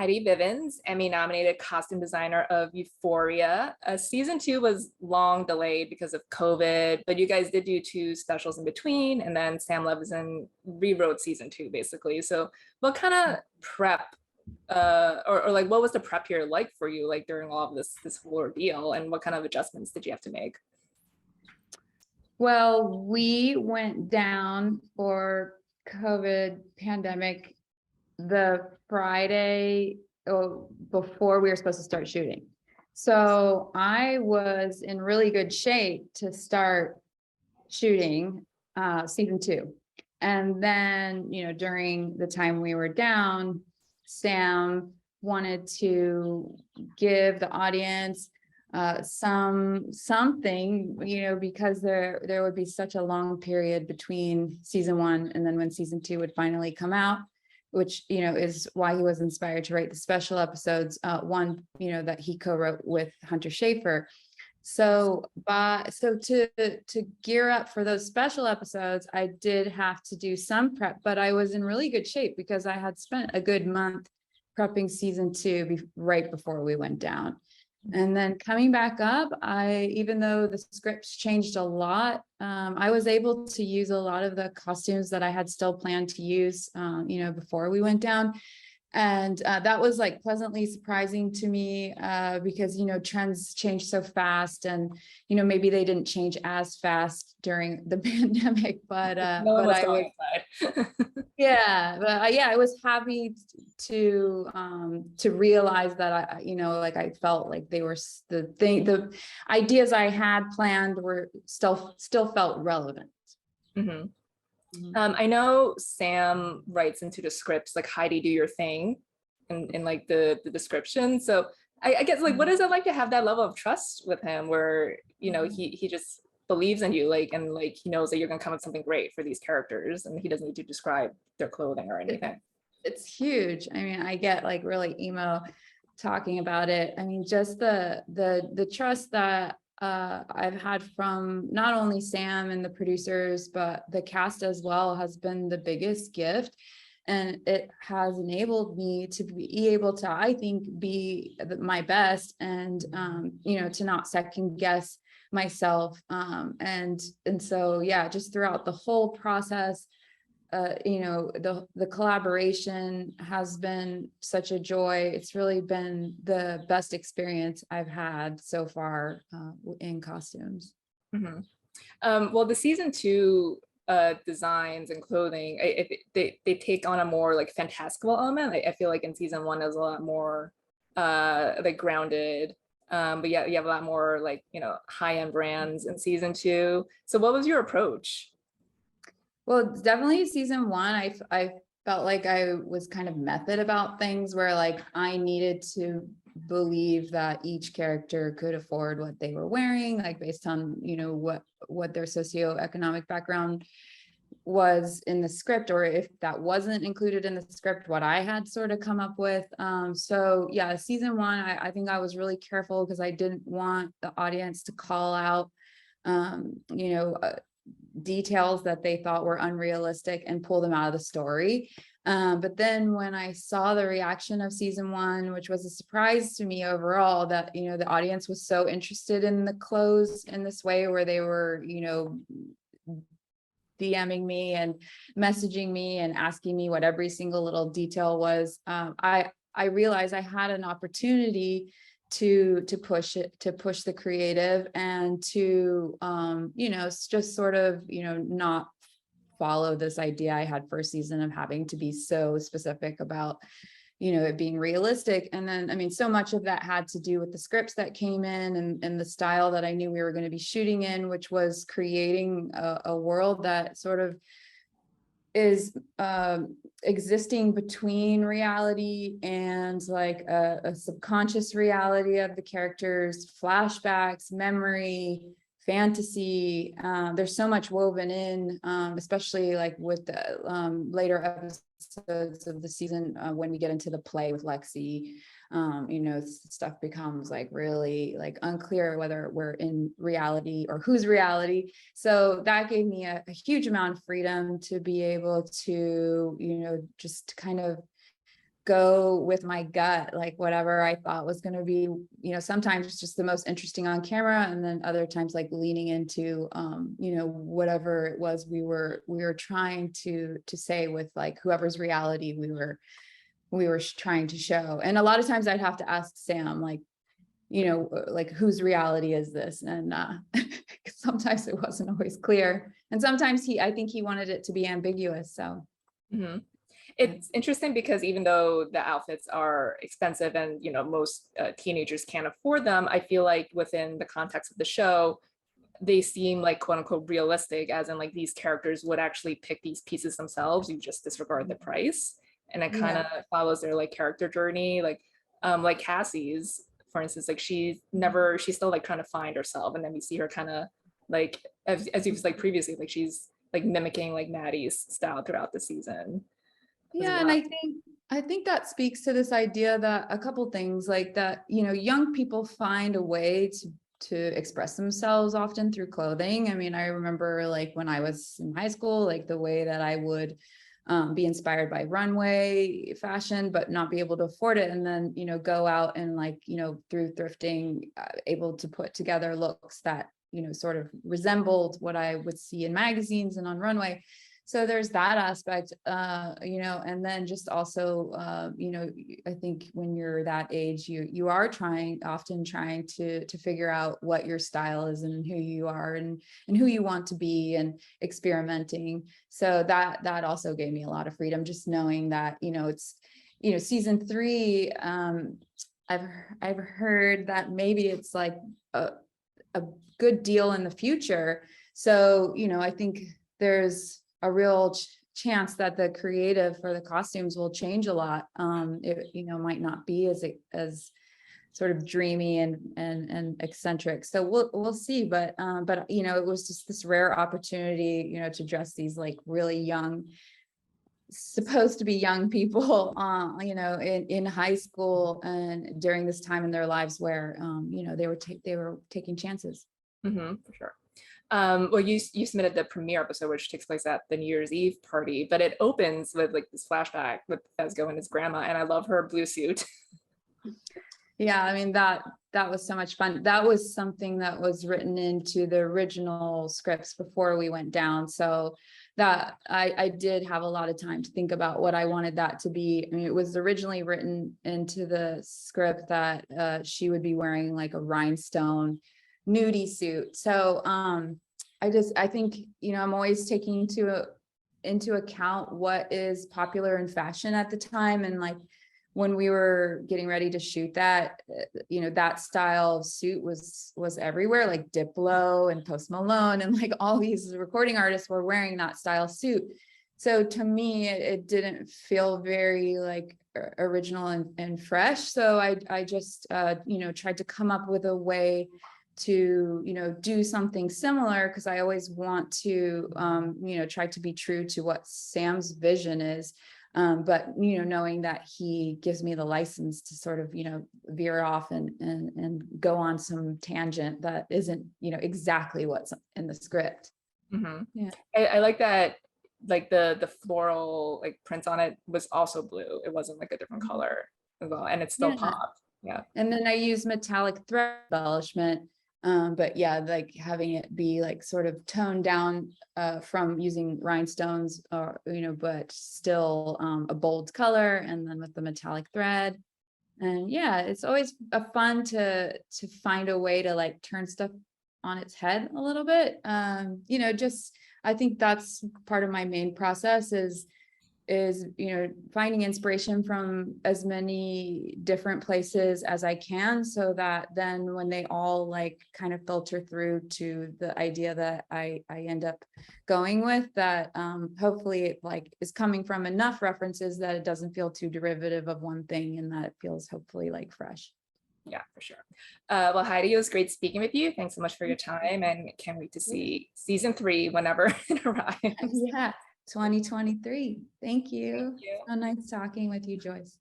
Heidi Bivens, Emmy nominated costume designer of Euphoria. Season 2 was long delayed because of COVID, but you guys did do 2 specials in between, and then Sam Levinson rewrote season 2 basically. So what kind of prep or like what was the prep here like for you, like during all of this whole ordeal, and what kind of adjustments did you have to make? Well, we went down for COVID pandemic the Friday before we were supposed to start shooting. So I was in really good shape to start shooting season 2. And then, during the time we were down, Sam wanted to give the audience something, because there would be such a long period between season 1 and then when season 2 would finally come out, which is why he was inspired to write the special episodes, one that he co-wrote with Hunter Schafer. So to gear up for those special episodes, I did have to do some prep, but I was in really good shape because I had spent a good month prepping season 2 right before we went down. And then coming back up, even though the scripts changed a lot, I was able to use a lot of the costumes that I had still planned to use, before we went down. And that was like pleasantly surprising to me because, trends change so fast, and, maybe they didn't change as fast during the pandemic, but No one was going outside. I was happy to realize that I felt like they were the ideas I had planned were still felt relevant. Mm-hmm. I know Sam writes into the scripts like Heidi, do your thing in like the description. So I guess like what is it like to have that level of trust with him where he just believes in you, like, and like he knows that you're gonna come up with something great for these characters and he doesn't need to describe their clothing or anything. It's huge. I mean, I get like really emo talking about it. I mean, just the trust that I've had from not only Sam and the producers, but the cast as well has been the biggest gift. And it has enabled me to be able to, I think, be my best and, to not second guess myself. And so, yeah, just throughout the whole process, the collaboration has been such a joy. It's really been the best experience I've had so far in costumes. Mm-hmm. Well, the season 2 designs and clothing, they take on a more like fantastical element. I feel like in season 1 is a lot more like grounded, but yeah, you have a lot more like high-end brands in season 2. So what was your approach? Well, definitely season 1, I felt like I was kind of method about things where like I needed to believe that each character could afford what they were wearing, like based on, what their socioeconomic background was in the script, or if that wasn't included in the script, what I had sort of come up with. So yeah, season 1, I think I was really careful because I didn't want the audience to call out, details that they thought were unrealistic and pull them out of the story. But then when I saw the reaction of season 1, which was a surprise to me overall, that, the audience was so interested in the clothes in this way where they were, DMing me and messaging me and asking me what every single little detail was, I realized I had an opportunity to push the creative and to just sort of not follow this idea I had first season of having to be so specific about it being realistic. And then I mean, so much of that had to do with the scripts that came in and the style that I knew we were going to be shooting in, which was creating a world that sort of is existing between reality and like a subconscious reality of the characters, flashbacks, memory, fantasy. There's so much woven in, especially like with the later episodes of the season when we get into the play with Lexi. Stuff becomes like really like unclear whether we're in reality or whose reality. So that gave me a huge amount of freedom to be able to, just kind of go with my gut, like whatever I thought was going to be, sometimes just the most interesting on camera, and then other times like leaning into, whatever it was we were trying to say with like whoever's reality we were trying to show. And a lot of times I'd have to ask Sam, like, like whose reality is this? And sometimes it wasn't always clear. And sometimes I think he wanted it to be ambiguous. So. Mm-hmm. It's interesting because even though the outfits are expensive and most teenagers can't afford them, I feel like within the context of the show, they seem like quote unquote realistic, as in like these characters would actually pick these pieces themselves. You just disregard the price, and it kind of follows their like character journey. Like Cassie's, for instance, like she's still like trying to find herself, and then we see her kind of like as you've like previously, like she's like mimicking like Maddie's style throughout the season. Yeah, and I think that speaks to this idea that a couple things like that, young people find a way to express themselves often through clothing. I mean, I remember like when I was in high school, like the way that I would be inspired by runway fashion, but not be able to afford it. And then, go out and like, through thrifting, able to put together looks that, sort of resembled what I would see in magazines and on runway. So there's that aspect, and then just also, I think when you're that age, you are often trying to figure out what your style is and who you are and who you want to be, and experimenting. So that also gave me a lot of freedom, just knowing that, it's, season 3, I've heard that maybe it's like a good deal in the future. So, I think there's a real chance that the creative for the costumes will change a lot. It might not be as sort of dreamy and eccentric. So we'll see. But it was just this rare opportunity, to dress these like really young, supposed to be young people, in high school and during this time in their lives where they were taking chances. Mm-hmm, for sure. Well, you submitted the premiere episode, which takes place at the New Year's Eve party, but it opens with like this flashback with Fezgo and his grandma, and I love her blue suit. Yeah, I mean that was so much fun. That was something that was written into the original scripts before we went down, so that I did have a lot of time to think about what I wanted that to be. I mean, it was originally written into the script that she would be wearing like a rhinestone nudie suit. So I think, I'm always taking into account what is popular in fashion at the time. And like when we were getting ready to shoot that, that style of suit was everywhere, like Diplo and Post Malone and like all these recording artists were wearing that style suit. So to me, it didn't feel very like original and fresh. So I just, tried to come up with a way to do something similar, because I always want to try to be true to what Sam's vision is, but knowing that he gives me the license to sort of veer off and go on some tangent that isn't exactly what's in the script. Mm-hmm. Yeah, I like that, like the floral like prints on it was also blue. It wasn't like a different color as well, and it's still pop. Yeah. And then I use metallic thread embellishment. But yeah, like having it be like sort of toned down from using rhinestones, or but still a bold color, and then with the metallic thread. And yeah, it's always a fun to find a way to like turn stuff on its head a little bit. Just I think that's part of my main process is finding inspiration from as many different places as I can, so that then when they all like kind of filter through to the idea that I end up going with, that hopefully it like is coming from enough references that it doesn't feel too derivative of one thing, and that it feels hopefully like fresh. Yeah, for sure. Well, Heidi, it was great speaking with you. Thanks so much for your time, and can't wait to see season 3 whenever it arrives. Yeah, 2023. Thank you. Thank you. So nice talking with you, Joyce.